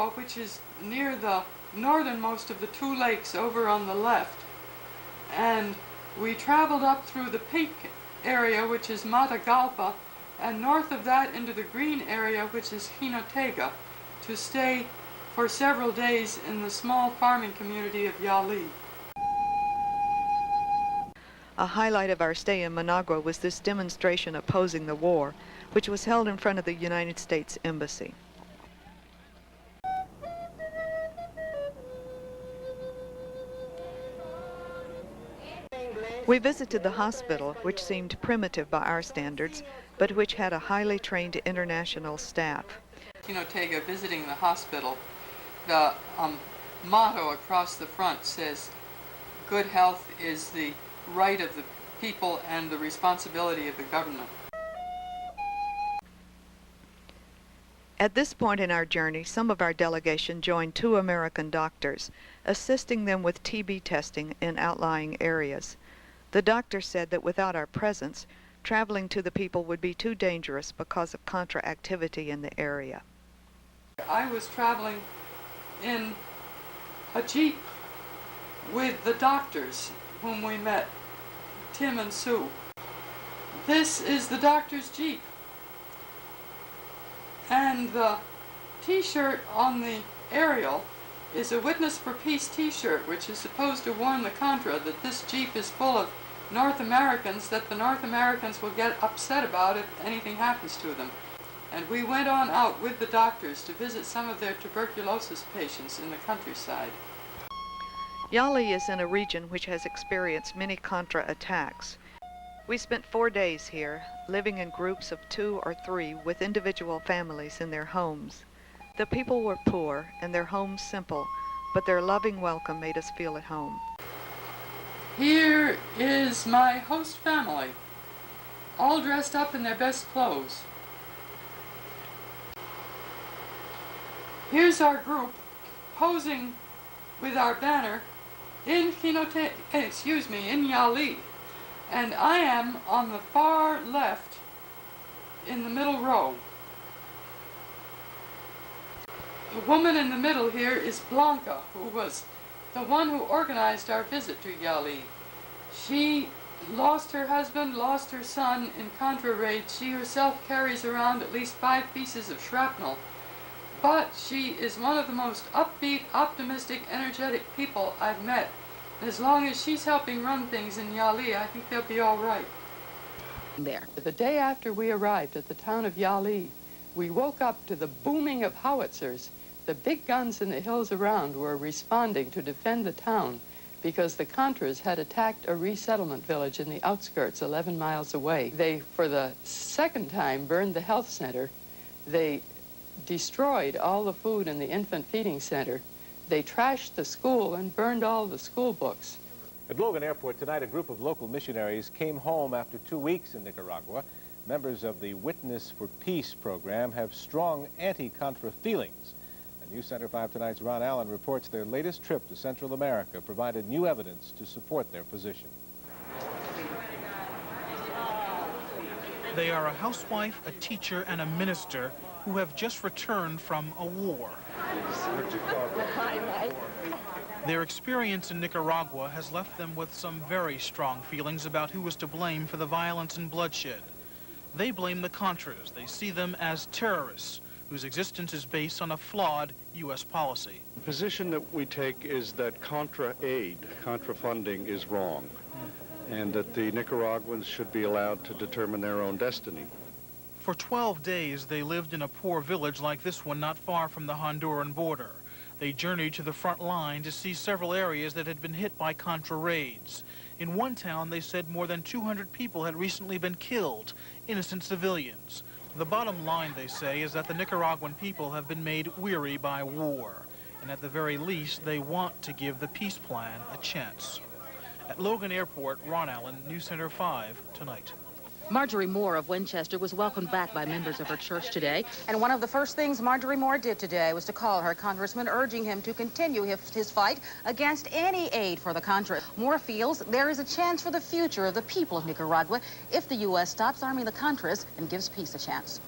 Nicaragua, which is near the northernmost of the two lakes over on the left. And we traveled up through the pink area, which is Matagalpa, and north of that into the green area, which is Jinotega, to stay for several days in the small farming community of Yali. A highlight of our stay in Managua was this demonstration opposing the war, which was held in front of the United States Embassy. We visited the hospital, which seemed primitive by our standards, but which had a highly trained international staff. Jinotega, visiting the hospital, the motto across the front says, "Good health is the right of the people and the responsibility of the government." At this point in our journey, some of our delegation joined 2 American doctors, assisting them with TB testing in outlying areas. The doctor said that without our presence, traveling to the people would be too dangerous because of Contra activity in the area. I was traveling in a jeep with the doctors whom we met, Tim and Sue. This is the doctor's jeep. And the t-shirt on the aerial is a Witness for Peace t-shirt, which is supposed to warn the Contra that this jeep is full of North Americans, that the North Americans will get upset about if anything happens to them. And we went on out with the doctors to visit some of their tuberculosis patients in the countryside. Yali is in a region which has experienced many Contra attacks. We spent 4 days here, living in groups of 2 or 3 with individual families in their homes. The people were poor and their homes simple, but their loving welcome made us feel at home. Here is my host family, all dressed up in their best clothes. Here's our group posing with our banner in Yali. And I am on the far left in the middle row. The woman in the middle here is Blanca, who was the one who organized our visit to Yali. She lost her husband, lost her son in Contra raids. She herself carries around at least 5 pieces of shrapnel. But she is one of the most upbeat, optimistic, energetic people I've met. As long as she's helping run things in Yali, I think they'll be all right. The day after we arrived at the town of Yali, we woke up to the booming of howitzers. The big guns in the hills around were responding to defend the town because the Contras had attacked a resettlement village in the outskirts 11 miles away. They, for the second time, burned the health center. They destroyed all the food in the infant feeding center. They trashed the school and burned all the school books. At Logan Airport tonight, a group of local missionaries came home after 2 weeks in Nicaragua. Members of the Witness for Peace program have strong anti-Contra feelings. And News Center 5 Tonight's Ron Allen reports their latest trip to Central America provided new evidence to support their position. They are a housewife, a teacher, and a minister who have just returned from a war. Their experience in Nicaragua has left them with some very strong feelings about who was to blame for the violence and bloodshed. They blame the Contras. They see them as terrorists whose existence is based on a flawed U.S. policy. The position that we take is that Contra aid, Contra funding, is wrong, and that the Nicaraguans should be allowed to determine their own destiny. For 12 days, they lived in a poor village like this one not far from the Honduran border. They journeyed to the front line to see several areas that had been hit by Contra raids. In one town, they said more than 200 people had recently been killed, innocent civilians. The bottom line, they say, is that the Nicaraguan people have been made weary by war. And at the very least, they want to give the peace plan a chance. At Logan Airport, Ron Allen, News Center 5 Tonight. Marjorie Moore of Winchester was welcomed back by members of her church today. And one of the first things Marjorie Moore did today was to call her congressman, urging him to continue his fight against any aid for the Contra. Moore feels there is a chance for the future of the people of Nicaragua if the U.S. stops arming the Contras and gives peace a chance.